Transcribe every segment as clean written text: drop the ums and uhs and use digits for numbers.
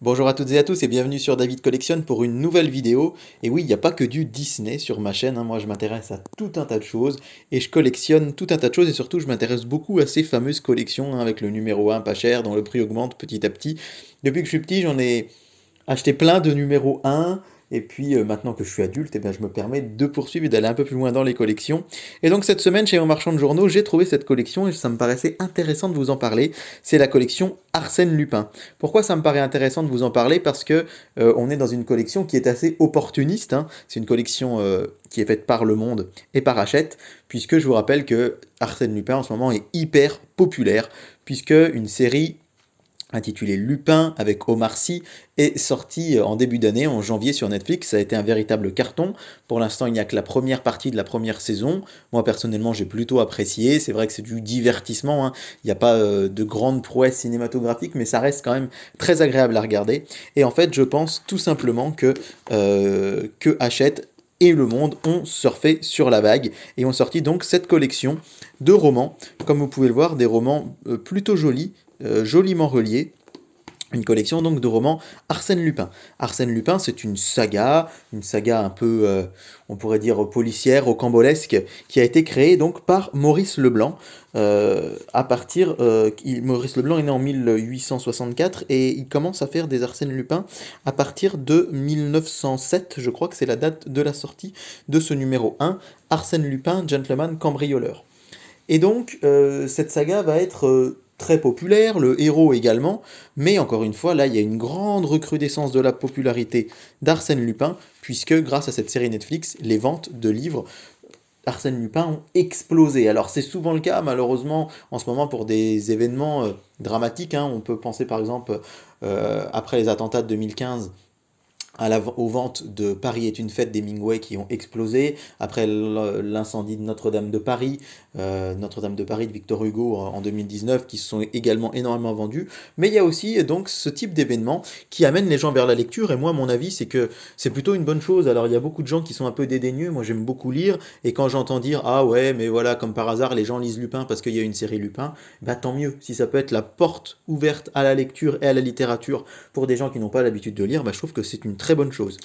Bonjour à toutes et à tous et bienvenue sur David Collectionne pour une nouvelle vidéo. Et oui, il n'y a pas que du Disney sur ma chaîne, moi je m'intéresse à tout un tas de choses et je collectionne tout un tas de choses et surtout je m'intéresse beaucoup à ces fameuses collections avec le numéro 1 pas cher dont le prix augmente petit à petit. Depuis que je suis petit, j'en ai acheté plein de numéros 1 et puis maintenant que je suis adulte, je me permets de poursuivre et d'aller un peu plus loin dans les collections. Et donc cette semaine chez mon marchand de journaux, j'ai trouvé cette collection et ça me paraissait intéressant de vous en parler. C'est la collection Arsène Lupin. Pourquoi ça me paraît intéressant de vous en parler? Parce que on est dans une collection qui est assez opportuniste, hein. C'est une collection qui est faite par Le Monde et par Hachette, puisque je vous rappelle que Arsène Lupin en ce moment est hyper populaire, puisque une série intitulée Lupin avec Omar Sy est sortie en début d'année, en janvier sur Netflix. Ça a été un véritable carton. Pour l'instant, il n'y a que la première partie de la première saison. Moi, personnellement, j'ai plutôt apprécié. C'est vrai que c'est du divertissement, hein. Il n'y a pas de grande prouesse cinématographique, mais ça reste quand même très agréable à regarder. Et en fait, je pense tout simplement que Hachette et Le Monde ont surfé sur la vague et ont sorti donc cette collection de romans. Comme vous pouvez le voir, des romans plutôt jolis, joliment reliés. Une collection donc de romans Arsène Lupin. Arsène Lupin, c'est une saga un peu, on pourrait dire policière, rocambolesque, qui a été créée donc par Maurice Leblanc. Maurice Leblanc est né en 1864 et il commence à faire des Arsène Lupin à partir de 1907, je crois que c'est la date de la sortie de ce numéro 1, Arsène Lupin, gentleman cambrioleur. Et donc, cette saga va être très populaire, le héros également, mais encore une fois, là, il y a une grande recrudescence de la popularité d'Arsène Lupin, puisque grâce à cette série Netflix, les ventes de livres Arsène Lupin ont explosé. Alors c'est souvent le cas malheureusement en ce moment pour des événements dramatiques, hein. On peut penser par exemple après les attentats de 2015 aux ventes de Paris est une fête d'Hemingway qui ont explosé, après l'incendie de Notre-Dame de Paris, Notre-Dame de Paris de Victor Hugo en 2019, qui se sont également énormément vendus. Mais il y a aussi donc ce type d'événement qui amène les gens vers la lecture, et moi mon avis c'est que c'est plutôt une bonne chose. Alors il y a beaucoup de gens qui sont un peu dédaigneux, moi j'aime beaucoup lire, et quand j'entends dire ah ouais mais voilà comme par hasard les gens lisent Lupin parce qu'il y a une série Lupin, bah tant mieux, si ça peut être la porte ouverte à la lecture et à la littérature pour des gens qui n'ont pas l'habitude de lire, bah, je trouve que c'est une très bonne chose.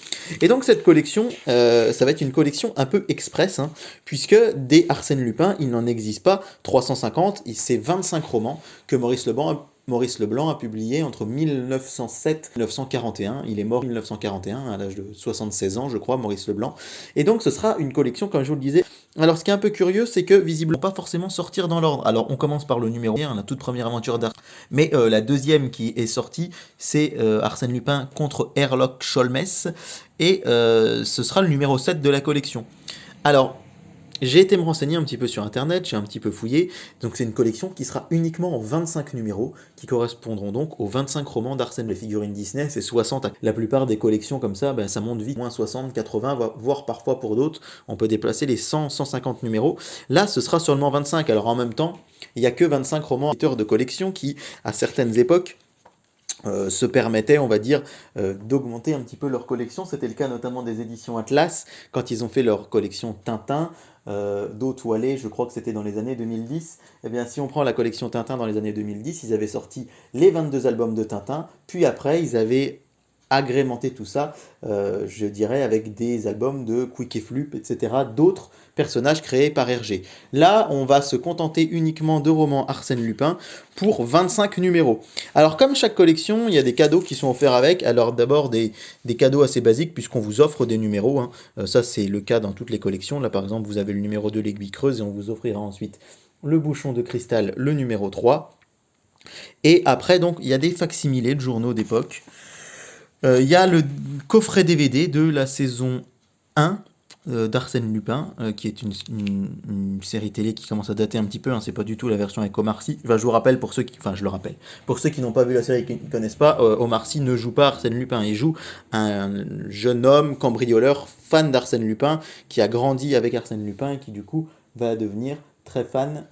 Et donc cette collection, ça va être une collection un peu express, hein, puisque des Arsène Lupin, il n'en existe pas 350, c'est 25 romans que Maurice Leblanc a publié entre 1907 et 1941. Il est mort en 1941 à l'âge de 76 ans, je crois, Maurice Leblanc. Et donc ce sera une collection, comme je vous le disais. Alors ce qui est un peu curieux, c'est que visiblement pas forcément sortir dans l'ordre. Alors on commence par le numéro 1, la toute première aventure d'Arsène. Mais la deuxième qui est sortie, c'est Arsène Lupin contre Herlock Sholmes. Et ce sera le numéro 7 de la collection. Alors, j'ai été me renseigner un petit peu sur internet, j'ai un petit peu fouillé, donc c'est une collection qui sera uniquement en 25 numéros, qui correspondront donc aux 25 romans d'Arsène. Les figurines Disney, c'est 60. La plupart des collections comme ça, ça monte vite, moins 60, 80, voire parfois pour d'autres, on peut déplacer les 100, 150 numéros. Là, ce sera seulement 25, alors en même temps, il n'y a que 25 romans de collection qui, à certaines époques, se permettaient, on va dire, d'augmenter un petit peu leur collection. C'était le cas notamment des éditions Atlas, quand ils ont fait leur collection Tintin, d'eau toilée, je crois que c'était dans les années 2010. Eh bien, si on prend la collection Tintin dans les années 2010, ils avaient sorti les 22 albums de Tintin, puis après, ils avaient agrémenté tout ça, je dirais, avec des albums de Quick et Flup, etc., d'autres personnages créés par Hergé. Là, on va se contenter uniquement de romans Arsène Lupin pour 25 numéros. Alors, comme chaque collection, il y a des cadeaux qui sont offerts avec. Alors, d'abord, des cadeaux assez basiques, puisqu'on vous offre des numéros, hein. Ça, c'est le cas dans toutes les collections. Là, par exemple, vous avez le numéro de l'aiguille creuse et on vous offrira ensuite le bouchon de cristal, le numéro 3. Et après, donc, il y a des facsimilés de journaux d'époque. Il y a le coffret DVD de la saison 1 d'Arsène Lupin, qui est une série télé qui commence à dater un petit peu, hein, c'est pas du tout la version avec Omar Sy. Enfin, je vous rappelle, je le rappelle, pour ceux qui n'ont pas vu la série et qui ne connaissent pas, Omar Sy ne joue pas Arsène Lupin, il joue un jeune homme cambrioleur fan d'Arsène Lupin, qui a grandi avec Arsène Lupin et qui du coup va devenir très fan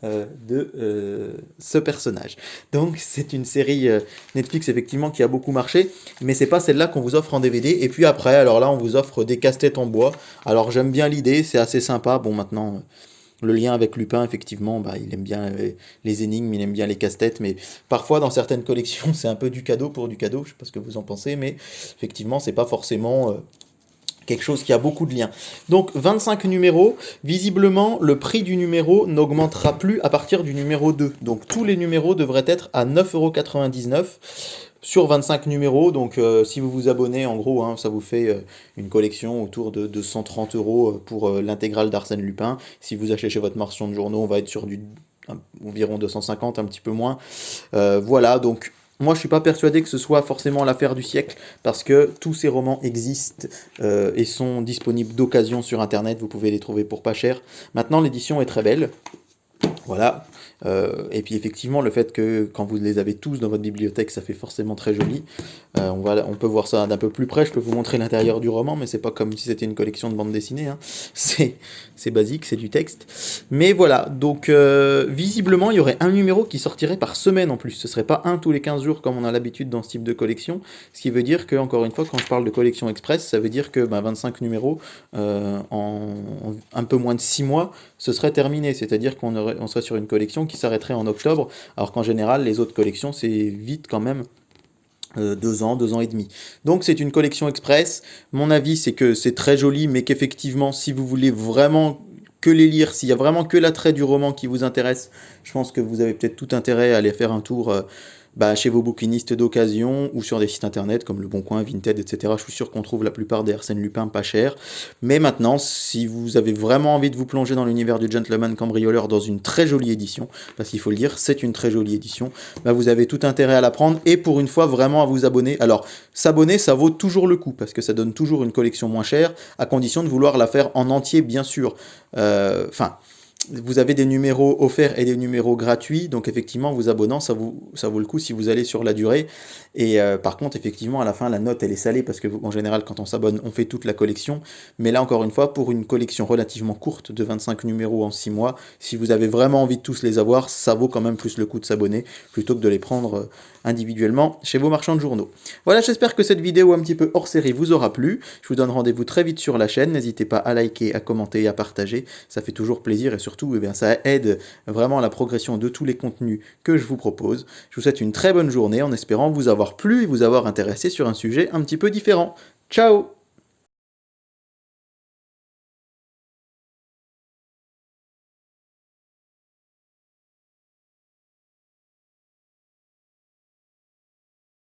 de ce personnage. Donc c'est une série Netflix effectivement qui a beaucoup marché, mais c'est pas celle-là qu'on vous offre en DVD. Et puis après, alors là on vous offre des casse-têtes en bois. Alors j'aime bien l'idée, c'est assez sympa. Bon maintenant Le lien avec Lupin, effectivement, bah, il aime bien les énigmes, il aime bien les casse-têtes, mais parfois dans certaines collections, c'est un peu du cadeau pour du cadeau, je sais pas ce que vous en pensez, mais effectivement, c'est pas forcément quelque chose qui a beaucoup de liens. Donc 25 numéros, visiblement le prix du numéro n'augmentera plus à partir du numéro 2. Donc tous les numéros devraient être à 9,99 € sur 25 numéros. Donc si vous vous abonnez, en gros, hein, ça vous fait une collection autour de 230 € pour l'intégrale d'Arsène Lupin. Si vous achetez chez votre marchand de journaux, on va être sur environ 250, un petit peu moins. Voilà, donc moi, je suis pas persuadé que ce soit forcément l'affaire du siècle, parce que tous ces romans existent et sont disponibles d'occasion sur Internet. Vous pouvez les trouver pour pas cher. Maintenant, l'édition est très belle. Voilà. Et puis effectivement, le fait que quand vous les avez tous dans votre bibliothèque, ça fait forcément très joli. On peut voir ça d'un peu plus près. Je peux vous montrer l'intérieur du roman, mais c'est pas comme si c'était une collection de bandes dessinées. Hein. C'est basique, c'est du texte. Mais voilà, donc visiblement, il y aurait un numéro qui sortirait par semaine en plus. Ce serait pas un tous les 15 jours comme on a l'habitude dans ce type de collection. Ce qui veut dire que, encore une fois, quand je parle de collection express, ça veut dire que 25 numéros en un peu moins de 6 mois, ce serait terminé. C'est-à-dire on serait sur une collection qui s'arrêterait en octobre, alors qu'en général, les autres collections, c'est vite quand même 2 ans, 2 ans et demi. Donc c'est une collection express. Mon avis, c'est que c'est très joli, mais qu'effectivement, si vous voulez vraiment que les lire, s'il y a vraiment que l'attrait du roman qui vous intéresse, je pense que vous avez peut-être tout intérêt à aller faire un tour chez vos bouquinistes d'occasion ou sur des sites internet comme Le Bon Coin, Vinted, etc. Je suis sûr qu'on trouve la plupart des Arsène Lupin pas cher. Mais maintenant, si vous avez vraiment envie de vous plonger dans l'univers du gentleman cambrioleur dans une très jolie édition, parce qu'il faut le dire, c'est une très jolie édition, vous avez tout intérêt à la prendre et pour une fois vraiment à vous abonner. Alors, s'abonner, ça vaut toujours le coup parce que ça donne toujours une collection moins chère, à condition de vouloir la faire en entier, bien sûr. Vous avez des numéros offerts et des numéros gratuits, donc effectivement, vous abonnant, ça vaut le coup si vous allez sur la durée. Et par contre, effectivement, à la fin, la note, elle est salée, parce que en général, quand on s'abonne, on fait toute la collection. Mais là, encore une fois, pour une collection relativement courte de 25 numéros en 6 mois, si vous avez vraiment envie de tous les avoir, ça vaut quand même plus le coup de s'abonner, plutôt que de les prendre individuellement chez vos marchands de journaux. Voilà, j'espère que cette vidéo un petit peu hors série vous aura plu. Je vous donne rendez-vous très vite sur la chaîne. N'hésitez pas à liker, à commenter et à partager. Ça fait toujours plaisir et surtout, ça aide vraiment à la progression de tous les contenus que je vous propose. Je vous souhaite une très bonne journée en espérant vous avoir plu et vous avoir intéressé sur un sujet un petit peu différent. Ciao!